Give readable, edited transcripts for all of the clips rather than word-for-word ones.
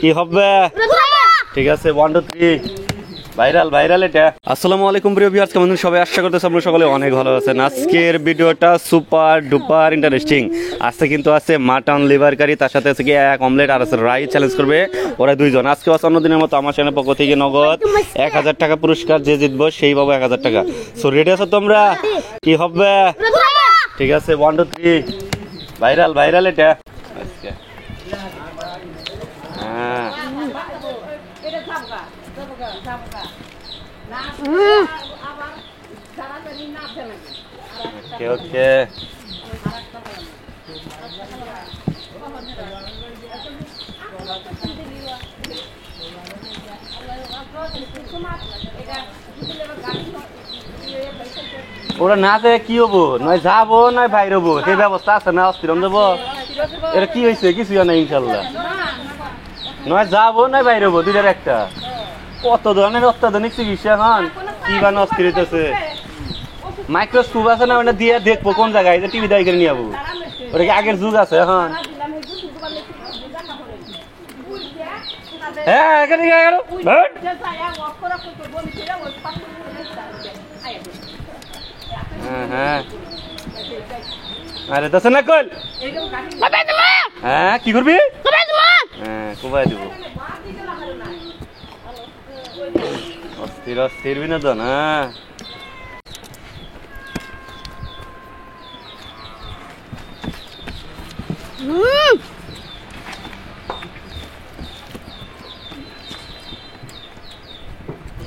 কি হবে? ঠিক আছে 1 2 3 ভাইরাল এটা। আসসালামু আলাইকুম প্রিয় ভিউয়ার্স, কেমন সবাই? আশা করতেছি আপনারা সকলে অনেক ভালো আছেন। আজকের ভিডিওটা সুপার ডুপার ইন্টারেস্টিং। আজকে কিন্তু আছে মাটন লিভার কারি, তার সাথে আছে কি এক অমলেট আর আছে রাইস চ্যালেঞ্জ করবে ওরা দুইজন। আজকে অন্য দিনের মতো আমার চ্যানেল পক্ষ থেকে নগদ 1000 টাকা পুরস্কার, যে জিতবো সেই পাবো 1000 টাকা। সো রেডি আছো তোমরা? কি হবে? ঠিক আছে 1 2 3 ভাইরাল এটা। হ্যাঁ ওকে ওরা না যে কি হবো, নয় যাবো নয় বাইর হবো, সেই ব্যবস্থা আছে না? অস্থির দেবো। এটা কি হয়েছে? কিছু না ইনশাল্লাহ। নয় যাবো নয় বাইর হবো, দুইটার একটা। কত ধরনের অত্যাধুনিক চিকিৎসা এখন কি বা অস্থির হইতেছে। মাইক্রোস্কোপ আছে না, ওটা দিয়ে দেখবো কোন জায়গায়, টিভি দায়ী করে নিয়ে যাবো। ওটা কি আগের যুগ আছে এখন? হ্যাঁ হ্যাঁ আরে দশ না কল। হ্যাঁ কি করবি? হ্যাঁ কোবাই দিব। অস্থির বিনোদন। হ্যাঁ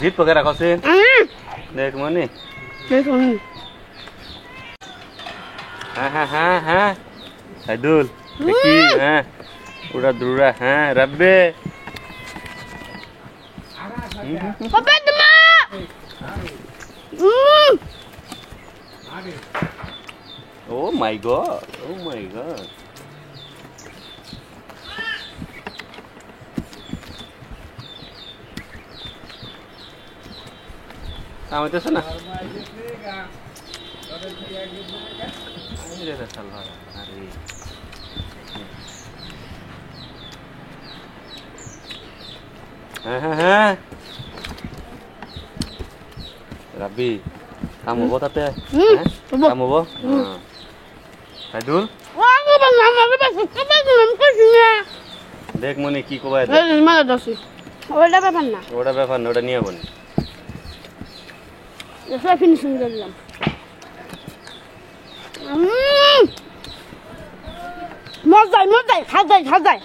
জিত পকে রাখছে দেখ মনে। হ্যাঁ সাইদুল দেখি। হ্যাঁ পুরা দুরা। হ্যাঁ রাব্বে Oh my god. Sama itu sana. Ini dia salah hari. Rabi, kamu bawa tete? Kamu bawa? Saidul? দেখ মনে কি কোবাই দে। ওটা ব্যাপার না, ওটা নিয়ে বল। সব ফিনিশিং করলাম। মজাই খাজাই।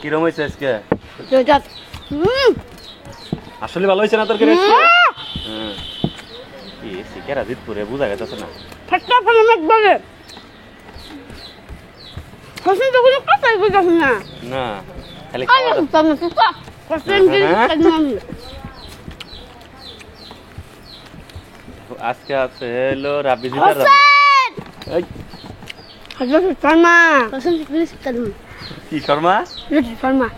কিরম হয়েছে আজকে? জজাত। আসলে ভালো হয়েছে না তোর কেন? কি শিকারা জিতপুরে বুঝা গেছে না? ফাটা ফেলে একবারে ফসল তো কোনো কথাই বুঝাস না। না খালি আরে তুমি তো ফসল দিন একদম। আজকে আছে হলো রাবি জিতার রাবি। এই হাজার শর্মা ফসল প্লিজ করুন। কি শর্মা? শর্মা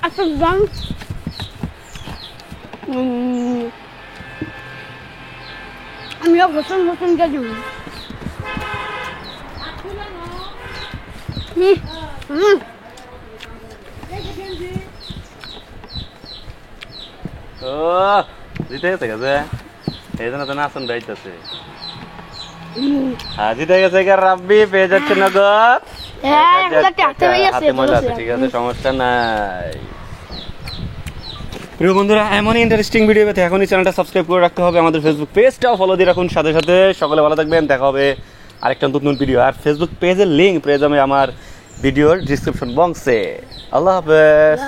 আচ্ছা জান আমিও ফসল গেলাম। ও জিতে গেছে এই জন্য তো নাচন দায়িত্বে। হ্যাঁ জিতে গেছে রাব্বি, পেয়ে যাচ্ছে নগদ। ঠিক আছে সমস্যা নাই। প্রিয় বন্ধুরা, এমনই ইন্টারেস্টিং ভিডিও পেতে এখনই চ্যানেলটা সাবস্ক্রাইব করে রাখতে হবে। আমাদের ফেসবুক পেজটাও ফলো দিয়ে রাখুন। সাথে সাথে সকলে ভালো থাকবেন। দেখা হবে আরেকটা নতুন ভিডিও। আর ফেসবুক পেজের লিঙ্ক পেয়ে যাবে আমার ভিডিওর ডিসক্রিপশন বক্সে। আল্লাহ হাফেজ।